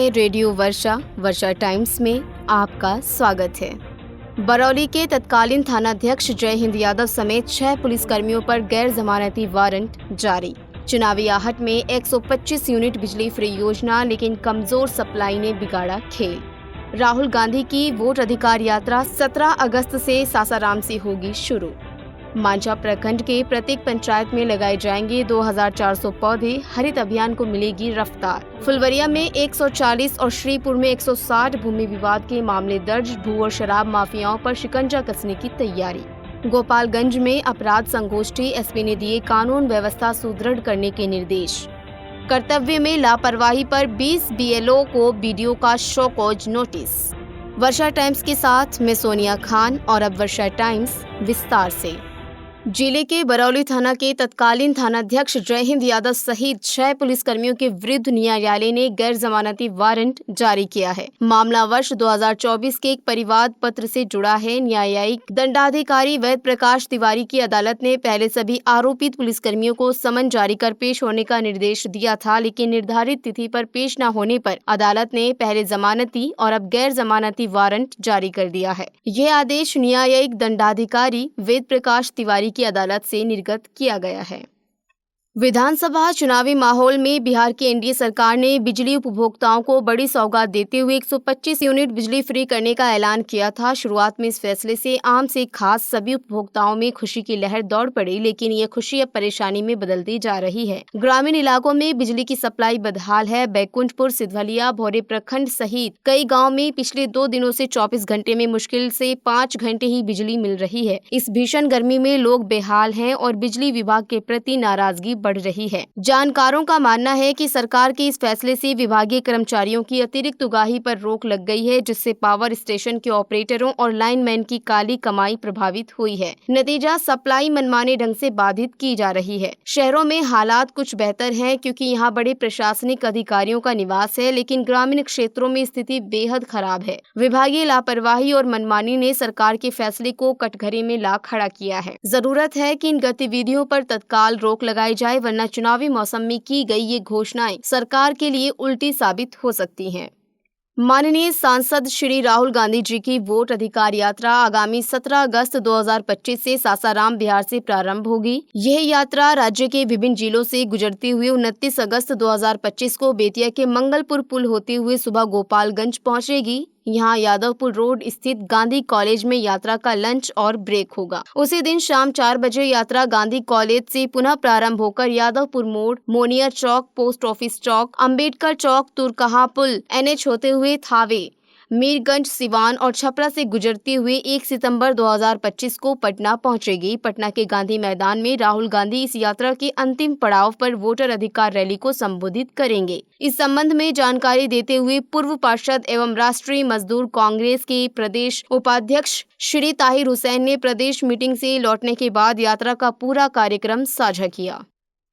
है रेडियो वर्षा वर्षा टाइम्स में आपका स्वागत है। बरौली के तत्कालीन थानाध्यक्ष जय हिंद यादव समेत 6 पुलिसकर्मियों पर गैर जमानती वारंट जारी। चुनावी आहट में 125 यूनिट बिजली फ्री योजना, लेकिन कमजोर सप्लाई ने बिगाड़ा खेल। राहुल गांधी की वोट अधिकार यात्रा 17 अगस्त से सासाराम से होगी शुरू। मांझा प्रखंड के प्रत्येक पंचायत में लगाए जाएंगे 2400 पौधे, हरित अभियान को मिलेगी रफ्तार। फुलवरिया में 140 और श्रीपुर में 160 भूमि विवाद के मामले दर्ज, भू और शराब माफियाओं पर शिकंजा कसने की तैयारी। गोपालगंज में अपराध संगोष्ठी, एसपी ने दिए कानून व्यवस्था सुदृढ़ करने के निर्देश। कर्तव्य में लापरवाही पर 20 बीएलओ को बीडीओ का शोकॉज नोटिस। वर्षा टाइम्स के साथ मैं सोनिया खान और अब वर्षा टाइम्स विस्तार से। जिले के बरौली थाना के तत्कालीन थानाध्यक्ष जय हिंद यादव सहित 6 पुलिसकर्मियों के विरुद्ध न्यायालय ने गैर जमानती वारंट जारी किया है। मामला वर्ष 2024 के एक परिवाद पत्र से जुड़ा है। न्यायिक दंडाधिकारी वेद प्रकाश तिवारी की अदालत ने पहले सभी आरोपित पुलिसकर्मियों को समन जारी कर पेश होने का निर्देश दिया था, लेकिन निर्धारित तिथि पर पेश न होने पर अदालत ने पहले जमानती और अब गैर जमानती वारंट जारी कर दिया है। यह आदेश न्यायिक दंडाधिकारी वेद प्रकाश तिवारी की अदालत से निर्गत किया गया है। विधानसभा चुनावी माहौल में बिहार की एनडीए सरकार ने बिजली उपभोक्ताओं को बड़ी सौगात देते हुए 125 यूनिट बिजली फ्री करने का ऐलान किया था। शुरुआत में इस फैसले से आम से खास सभी उपभोक्ताओं में खुशी की लहर दौड़ पड़ी, लेकिन यह खुशी अब परेशानी में बदलती जा रही है। ग्रामीण इलाकों में बिजली की सप्लाई बदहाल है। बैकुंठपुर, सिधवलिया, भोरे प्रखंड सहित कई गाँव में पिछले 2 दिनों से 24 घंटे में मुश्किल से 5 घंटे ही बिजली मिल रही है। इस भीषण गर्मी में लोग बेहाल हैं और बिजली विभाग के प्रति नाराजगी बढ़ रही है। जानकारों का मानना है कि सरकार के इस फैसले से विभागीय कर्मचारियों की अतिरिक्त उगाही पर रोक लग गई है, जिससे पावर स्टेशन के ऑपरेटरों और लाइनमैन की काली कमाई प्रभावित हुई है। नतीजा, सप्लाई मनमाने ढंग से बाधित की जा रही है। शहरों में हालात कुछ बेहतर हैं क्योंकि यहाँ बड़े प्रशासनिक अधिकारियों का निवास है, लेकिन ग्रामीण क्षेत्रों में स्थिति बेहद खराब है। विभागीय लापरवाही और मनमानी ने सरकार के फैसले को कटघरे में ला खड़ा किया है। जरूरत है कि इन गतिविधियों पर तत्काल रोक लगाई जाए, वरना चुनावी मौसम में की गई ये घोषणाएं सरकार के लिए उल्टी साबित हो सकती हैं। माननीय सांसद श्री राहुल गांधी जी की वोट अधिकार यात्रा आगामी 17 अगस्त 2025 से सासाराम, बिहार से प्रारंभ होगी। यह यात्रा राज्य के विभिन्न जिलों से गुजरती हुई 29 अगस्त 2025 को बेतिया के मंगलपुर पुल होते हुए सुबह गोपालगंज पहुंचेगी। यहाँ यादवपुर रोड स्थित गांधी कॉलेज में यात्रा का लंच और ब्रेक होगा। उसी दिन शाम 4 बजे यात्रा गांधी कॉलेज से पुनः प्रारंभ होकर यादवपुर मोड़, मोनियर चौक, पोस्ट ऑफिस चौक, अंबेडकर चौक, तुरकहा पुल, एनएच होते हुए थावे, मीरगंज, सिवान और छपरा से गुजरते हुए 1 सितंबर 2025 को पटना पहुंचेगी। पटना के गांधी मैदान में राहुल गांधी इस यात्रा के अंतिम पड़ाव पर वोटर अधिकार रैली को संबोधित करेंगे। इस संबंध में जानकारी देते हुए पूर्व पार्षद एवं राष्ट्रीय मजदूर कांग्रेस के प्रदेश उपाध्यक्ष श्री ताहिर हुसैन ने प्रदेश मीटिंग से लौटने के बाद यात्रा का पूरा कार्यक्रम साझा किया।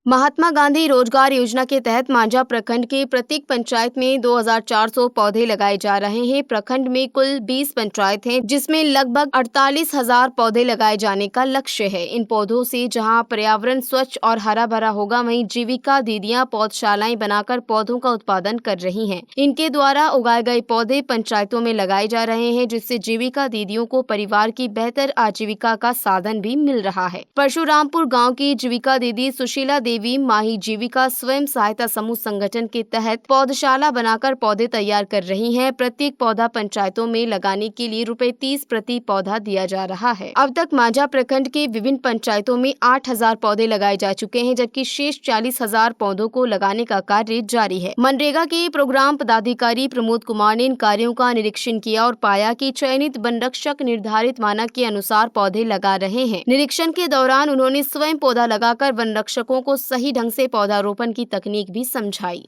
महात्मा गांधी रोजगार योजना के तहत मांझा प्रखंड के प्रत्येक पंचायत में 2400 पौधे लगाए जा रहे हैं। प्रखंड में कुल 20 पंचायत हैं, जिसमें लगभग 48,000 पौधे लगाए जाने का लक्ष्य है। इन पौधों से जहां पर्यावरण स्वच्छ और हरा भरा होगा, वहीं जीविका दीदियां पौधशालाएं बनाकर पौधों का उत्पादन कर रही हैं। इनके द्वारा उगाए गए पौधे पंचायतों में लगाए जा रहे हैं, जिससे जीविका दीदियों को परिवार की बेहतर आजीविका का साधन भी मिल रहा है। परशुरामपुर गाँव की जीविका दीदी सुशीला देवी माही जीविका स्वयं सहायता समूह संगठन के तहत पौधशाला बनाकर पौधे तैयार कर रही हैं। प्रत्येक पौधा पंचायतों में लगाने के लिए ₹30 प्रति पौधा दिया जा रहा है। अब तक मांझा प्रखंड के विभिन्न पंचायतों में 8,000 पौधे लगाए जा चुके हैं, जबकि शेष 40,000 पौधों को लगाने का कार्य जारी है। मनरेगा के प्रोग्राम पदाधिकारी प्रमोद कुमार ने इन कार्यों का निरीक्षण किया और पाया कि चयनित वन रक्षक निर्धारित मानक के अनुसार पौधे लगा रहे हैं। निरीक्षण के दौरान उन्होंने स्वयं पौधा लगाकर वन रक्षकों को सही ढंग से पौधारोपण की तकनीक भी समझाई।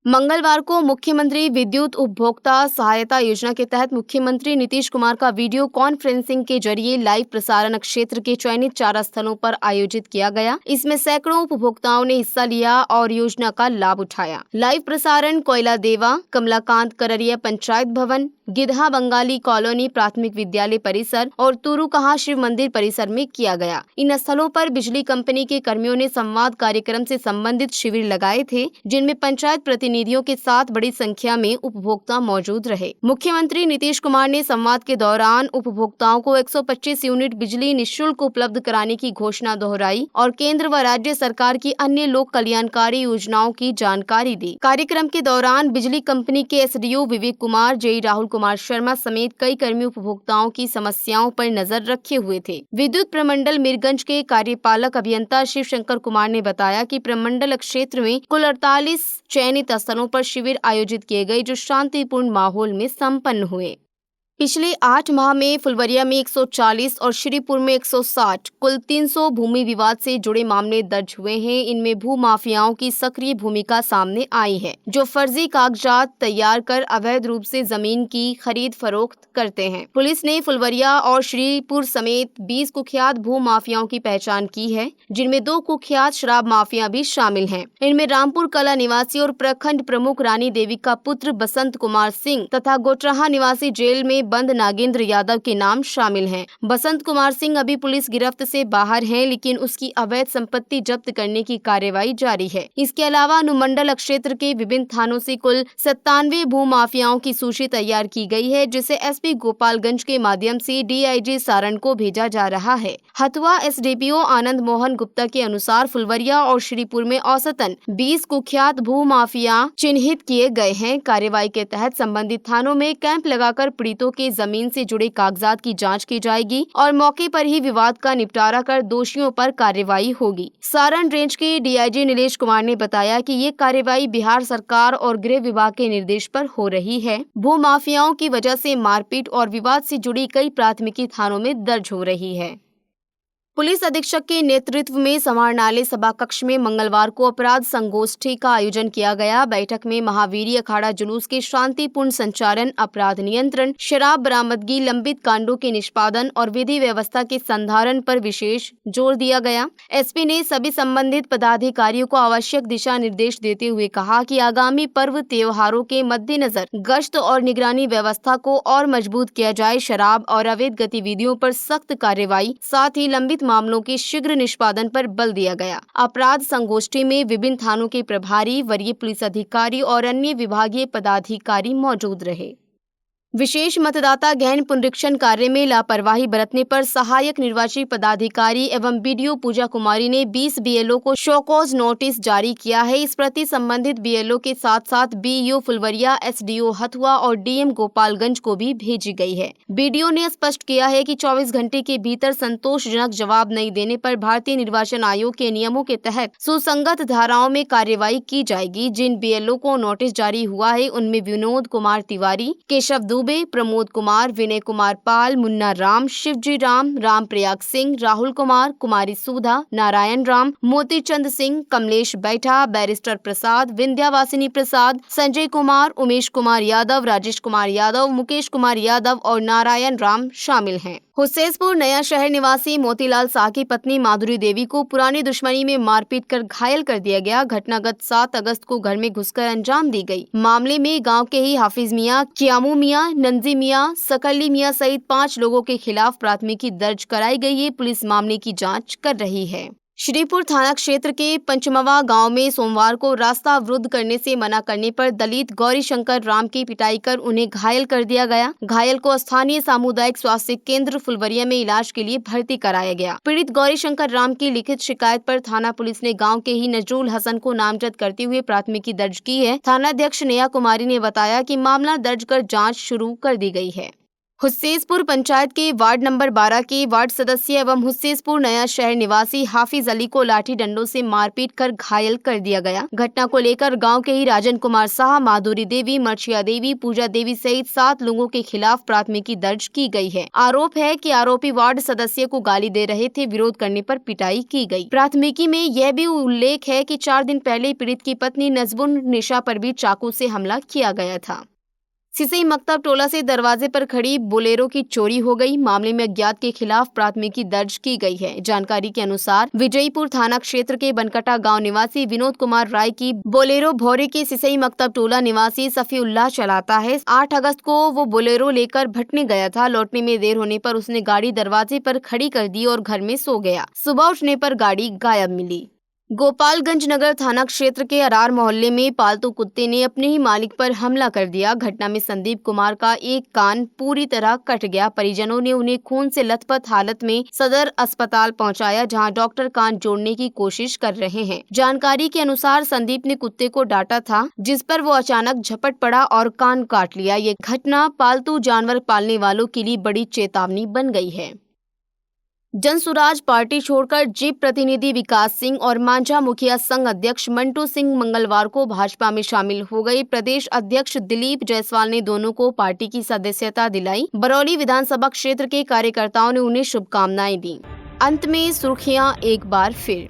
मंगलवार को मुख्यमंत्री विद्युत उपभोक्ता सहायता योजना के तहत मुख्यमंत्री नीतीश कुमार का वीडियो कॉन्फ्रेंसिंग के जरिए लाइव प्रसारण क्षेत्र के चयनित 4 स्थलों पर आयोजित किया गया। इसमें सैकड़ों उपभोक्ताओं ने हिस्सा लिया और योजना का लाभ उठाया। लाइव प्रसारण कोयला देवा, कमलाकांत कररिया पंचायत भवन, गिधा बंगाली कॉलोनी प्राथमिक विद्यालय परिसर और तुरुकहा शिव मंदिर परिसर में किया गया। इन स्थलों पर बिजली कंपनी के कर्मियों ने संवाद कार्यक्रम से संबंधित शिविर लगाए थे, जिनमें पंचायत प्रतिनिधियों के साथ बड़ी संख्या में उपभोक्ता मौजूद रहे। मुख्यमंत्री नीतीश कुमार ने संवाद के दौरान उपभोक्ताओं को 125 यूनिट बिजली निःशुल्क उपलब्ध कराने की घोषणा दोहराई और केंद्र व राज्य सरकार की अन्य लोक कल्याणकारी योजनाओं की जानकारी दी। कार्यक्रम के दौरान बिजली कंपनी के एसडीओ विवेक कुमार, जेई राहुल कुमार शर्मा समेत कई कर्मी उपभोक्ताओं की समस्याओं पर नजर रखे हुए थे। विद्युत प्रमंडल मीरगंज के कार्यपालक अभियंता शिव शंकर कुमार ने बताया कि प्रमंडल क्षेत्र में कुल 48 चयनित स्थलों पर शिविर आयोजित किए गए, जो शांतिपूर्ण माहौल में संपन्न हुए। पिछले 8 माह में फुलवरिया में 140 और श्रीपुर में 160 कुल 300 भूमि विवाद से जुड़े मामले दर्ज हुए हैं। इनमें भू माफियाओं की सक्रिय भूमिका सामने आई है, जो फर्जी कागजात तैयार कर अवैध रूप से जमीन की खरीद फरोख्त करते हैं। पुलिस ने फुलवरिया और श्रीपुर समेत 20 कुख्यात भू माफियाओं की पहचान की है, जिनमें 2 कुख्यात शराब माफिया भी शामिल हैं। इनमें रामपुर कला निवासी और प्रखंड प्रमुख रानी देवी का पुत्र बसंत कुमार सिंह तथा गोटराहा निवासी जेल में बंद नागेंद्र यादव के नाम शामिल हैं। बसंत कुमार सिंह अभी पुलिस गिरफ्त से बाहर हैं, लेकिन उसकी अवैध संपत्ति जब्त करने की कार्रवाई जारी है। इसके अलावा अनुमंडल क्षेत्र के विभिन्न थानों से कुल 97 भू माफियाओं की सूची तैयार की गई है, जिसे एसपी गोपालगंज के माध्यम से डीआईजी सारण को भेजा जा रहा है। हथुआ एसडीपीओ आनंद मोहन गुप्ता के अनुसार फुलवरिया और श्रीपुर में औसतन 20 कुख्यात भू माफिया चिन्हित किए गए हैं। कार्रवाई के तहत संबंधित थानों में कैंप लगाकर पीड़ितों के जमीन से जुड़े कागजात की जांच की जाएगी और मौके पर ही विवाद का निपटारा कर दोषियों पर कार्रवाई होगी। सारण रेंज के डीआईजी नीलेश कुमार ने बताया कि ये कार्रवाई बिहार सरकार और गृह विभाग के निर्देश पर हो रही है। भू माफियाओं की वजह से मारपीट और विवाद से जुड़ी कई प्राथमिकी थानों में दर्ज हो रही है। पुलिस अधीक्षक के नेतृत्व में समाहरणालय सभा कक्ष में मंगलवार को अपराध संगोष्ठी का आयोजन किया गया। बैठक में महावीरी अखाड़ा जुलूस के शांतिपूर्ण संचालन, अपराध नियंत्रण, शराब बरामदगी, लंबित कांडों के निष्पादन और विधि व्यवस्था के संधारण पर विशेष जोर दिया गया। एसपी ने सभी संबंधित पदाधिकारियों को आवश्यक दिशा निर्देश देते हुए कहा कि आगामी पर्व त्योहारों के मद्देनजर गश्त और निगरानी व्यवस्था को और मजबूत किया जाए। शराब और अवैध गतिविधियों पर सख्त कार्रवाई, साथ ही लंबित मामलों के शीघ्र निष्पादन पर बल दिया गया। अपराध संगोष्ठी में विभिन्न थानों के प्रभारी, वरीय पुलिस अधिकारी और अन्य विभागीय पदाधिकारी मौजूद रहे। विशेष मतदाता गहन पुनरीक्षण कार्य में लापरवाही बरतने पर सहायक निर्वाची पदाधिकारी एवं बीडीओ पूजा कुमारी ने 20 बीएलओ को शो कॉज नोटिस जारी किया है। इस प्रति संबंधित बीएलओ के साथ साथ बीईओ फुलवरिया, एसडीओ हथुआ और डीएम गोपालगंज को भी भेजी गई है। बीडीओ ने स्पष्ट किया है कि 24 घंटे के भीतर संतोषजनक जवाब नहीं देने पर भारतीय निर्वाचन आयोग के नियमों के तहत सुसंगत धाराओं में कार्रवाई की जाएगी। जिन बीएलओ को नोटिस जारी हुआ है उनमें विनोद कुमार तिवारी, केशव, प्रमोद कुमार, विनय कुमार पाल, मुन्ना राम, शिवजी राम, राम प्रयाग सिंह, राहुल कुमार, कुमारी सुधा, नारायण राम, मोती चंद सिंह, कमलेश बैठा, बैरिस्टर प्रसाद, विंध्यावासिनी प्रसाद, संजय कुमार, उमेश कुमार यादव, राजेश कुमार यादव, मुकेश कुमार यादव और नारायण राम शामिल हैं। हुसैनपुर नया शहर निवासी मोतीलाल शाह की पत्नी माधुरी देवी को पुरानी दुश्मनी में मारपीट कर घायल कर दिया गया। घटना गत 7 अगस्त को घर में घुसकर अंजाम दी गई। मामले में गांव के ही हाफिज मियां, क्यामू मियां, नंजी मियां, सकली मियां सहित 5 लोगों के खिलाफ प्राथमिकी दर्ज कराई गई है। पुलिस मामले की जाँच कर रही है। श्रीपुर थाना क्षेत्र के पंचमवा गांव में सोमवार को रास्ता अवरुद्ध करने से मना करने पर दलित गौरी शंकर राम की पिटाई कर उन्हें घायल कर दिया गया। घायल को स्थानीय सामुदायिक स्वास्थ्य केंद्र फुलवरिया में इलाज के लिए भर्ती कराया गया। पीड़ित गौरी शंकर राम की लिखित शिकायत पर थाना पुलिस ने गाँव के ही नजरुल हसन को नामजद करते हुए प्राथमिकी दर्ज की है। थानाध्यक्ष नेहा कुमारी ने बताया कि मामला दर्ज कर जाँच शुरू कर दी गई है। हुस्सेसपुर पंचायत के वार्ड नंबर 12 के वार्ड सदस्य एवं हुस्सेसपुर नया शहर निवासी हाफिज अली को लाठी डंडों से मारपीट कर घायल कर दिया गया। घटना को लेकर गांव के ही राजन कुमार शाह, माधुरी देवी, मर्चिया देवी, पूजा देवी सहित 7 लोगों के खिलाफ प्राथमिकी दर्ज की गई है। आरोप है कि आरोपी वार्ड सदस्य को गाली दे रहे थे। विरोध करने पर पिटाई की गई। प्राथमिकी में यह भी उल्लेख है कि 4 दिन पहले पीड़ित की पत्नी नजबुन निशा पर भी चाकू से हमला किया गया था। सिसई मकतब टोला से दरवाजे पर खड़ी बोलेरो की चोरी हो गई। मामले में अज्ञात के खिलाफ प्राथमिकी दर्ज की गई है। जानकारी के अनुसार विजयपुर थाना क्षेत्र के बनकटा गांव निवासी विनोद कुमार राय की बोलेरो भौरे के सिसई मकतब टोला निवासी सफीउल्लाह चलाता है। 8 अगस्त को वो बोलेरो लेकर भटने गया था। लौटने में देर होने पर उसने गाड़ी दरवाजे पर खड़ी कर दी और घर में सो गया। सुबह उठने पर गाड़ी गायब मिली। गोपालगंज नगर थाना क्षेत्र के अरार मोहल्ले में पालतू कुत्ते ने अपने ही मालिक पर हमला कर दिया। घटना में संदीप कुमार का एक कान पूरी तरह कट गया। परिजनों ने उन्हें खून से लथपथ हालत में सदर अस्पताल पहुंचाया, जहां डॉक्टर कान जोड़ने की कोशिश कर रहे हैं। जानकारी के अनुसार संदीप ने कुत्ते को डांटा था, जिस पर वो अचानक झपट पड़ा और कान काट लिया। ये घटना पालतू जानवर पालने वालों के लिए बड़ी चेतावनी बन गई है। जनसुराज पार्टी छोड़कर जीप प्रतिनिधि विकास सिंह और मांझा मुखिया संघ अध्यक्ष मंटू सिंह मंगलवार को भाजपा में शामिल हो गए। प्रदेश अध्यक्ष दिलीप जायसवाल ने दोनों को पार्टी की सदस्यता दिलाई। बरौली विधानसभा क्षेत्र के कार्यकर्ताओं ने उन्हें शुभकामनाएं दी। अंत में सुर्खियां एक बार फिर।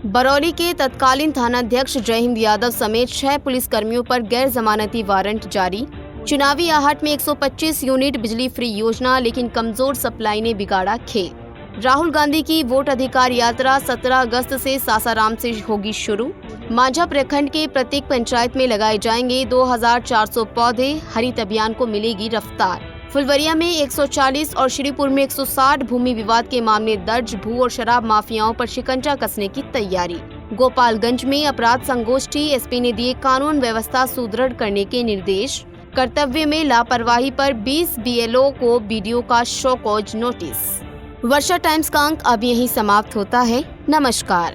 बरौली के तत्कालीन थानाध्यक्ष जयहिंद यादव समेत 6 पुलिसकर्मियों पर गैर जमानती वारंट जारी। चुनावी आहट में 125 यूनिट बिजली फ्री योजना, लेकिन कमजोर सप्लाई ने बिगाड़ा खेल। राहुल गांधी की वोट अधिकार यात्रा 17 अगस्त से सासाराम से होगी शुरू। मांझा प्रखंड के प्रत्येक पंचायत में लगाए जाएंगे 2400 पौधे। हरित अभियान को मिलेगी रफ्तार। फुलवरिया में 140 और श्रीपुर में 160 भूमि विवाद के मामले दर्ज। भू और शराब माफियाओं पर शिकंजा कसने की तैयारी। गोपालगंज में अपराध संगोष्ठी, एसपी ने दिए कानून व्यवस्था सुदृढ़ करने के निर्देश। कर्तव्य में लापरवाही पर 20 बीएलओ को बीडीओ का शो कॉज नोटिस। वर्षा टाइम्स का अंक अब यहीं समाप्त होता है। नमस्कार।